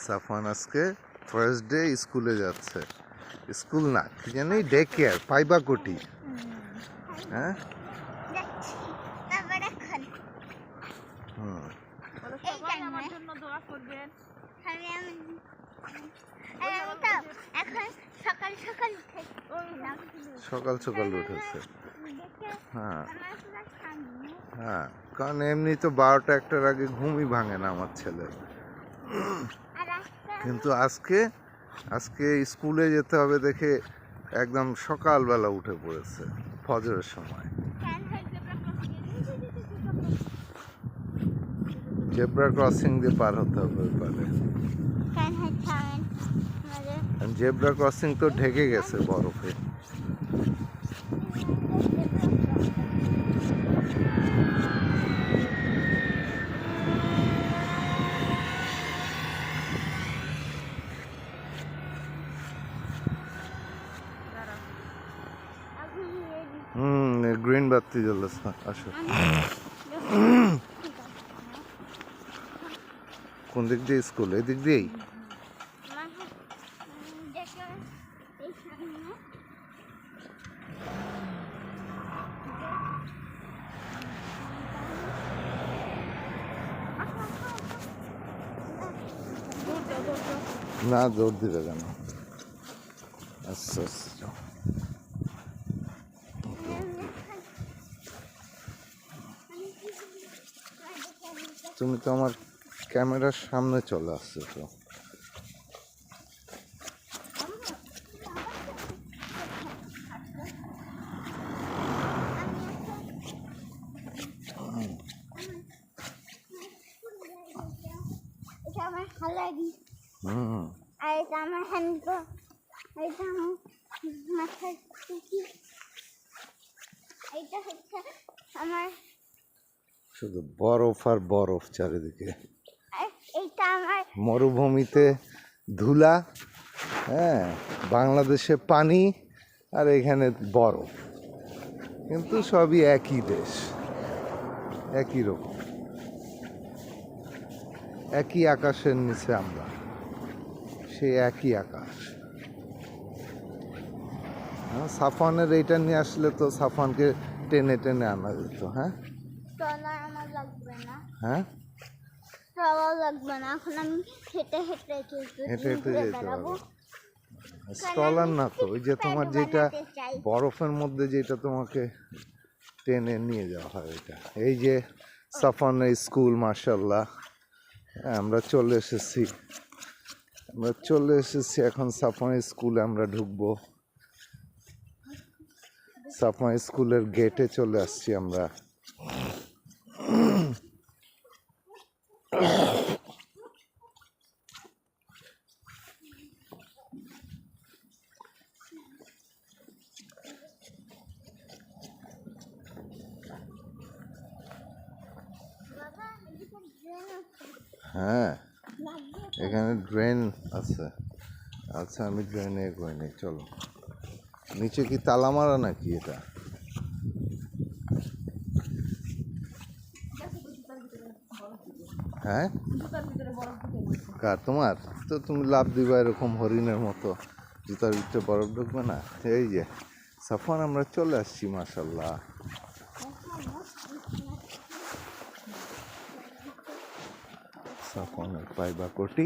সাফওয়ান আজকে first day স্কুলে যাচ্ছে। স্কুল না, কি জানি ডে কেয়ার, পাইবাকুটি। হ্যাঁ, সকাল সকাল উঠেছে। হ্যাঁ হ্যাঁ, কারণ এমনি তো 12টা-1টার আগে ঘুমই ভাঙে না আমার ছেলের। কিন্তু আজকে স্কুলে যেতে হবে দেখে একদম সকালবেলা উঠে পড়েছে ফজরের সময়। জেব্রা ক্রসিং দিয়ে পার হতে হবে ওই পারে। জেব্রা ক্রসিং তো ঢেকে গেছে বরফে। গ্রিন বাতি জ্বলছে। আসো, কোন দিক দিয়ে স্কুল? এই দিক দিয়েই। না, দৌড় দিবে কেন? আচ্ছা আচ্ছা, তুমি তো আমার ক্যামেরার সামনে চলে আসছো তো। শুধু বরফ আর বরফ চারিদিকে। মরুভূমিতে ধুলা, হ্যাঁ, বাংলাদেশে পানি, আর এখানে বরফ, কিন্তু সবই একই দেশ, একই রকম, একই আকাশের নিচে আমরা, সেই একই আকাশ। সাফওয়ানের এইটা নিয়ে আসলে তো সাফওয়ানকে টেনে টেনে আনা যেত। হ্যাঁ হ্যাঁ, হেঁটে হেঁটে যেতে হবে। স্টলার না তো, ওই যে তোমার যেটা বরফের মধ্যে যেটা তোমাকে টেনে নিয়ে যাওয়া হয় ওইটা। এই যে সাফওয়ানের স্কুল, মাশাআল্লাহ, আমরা চলে এসেছি এখন সাফওয়ানের স্কুলে আমরা ঢুকবো। সাফওয়ান স্কুলের গেটে চলে আসছি আমরা। হ্যাঁ, এখানে ড্রেন আছে। আচ্ছা, আমি ড্রেনে করিনি, চলো। নিচে কি তালা মারা নাকি এটা? হ্যাঁ, কার? তোমার তো, তুমি লাভ দিবা এরকম হরিণের মতো, জুতার ভিতরে বরফ ঢুকবে না। এই যে সাফওয়ান, আমরা চলে আসছি, মাশাআল্লাহ। সাফওয়ানের পাইবাকুটি।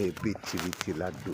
এই পিচ্ছি লাড্ডু।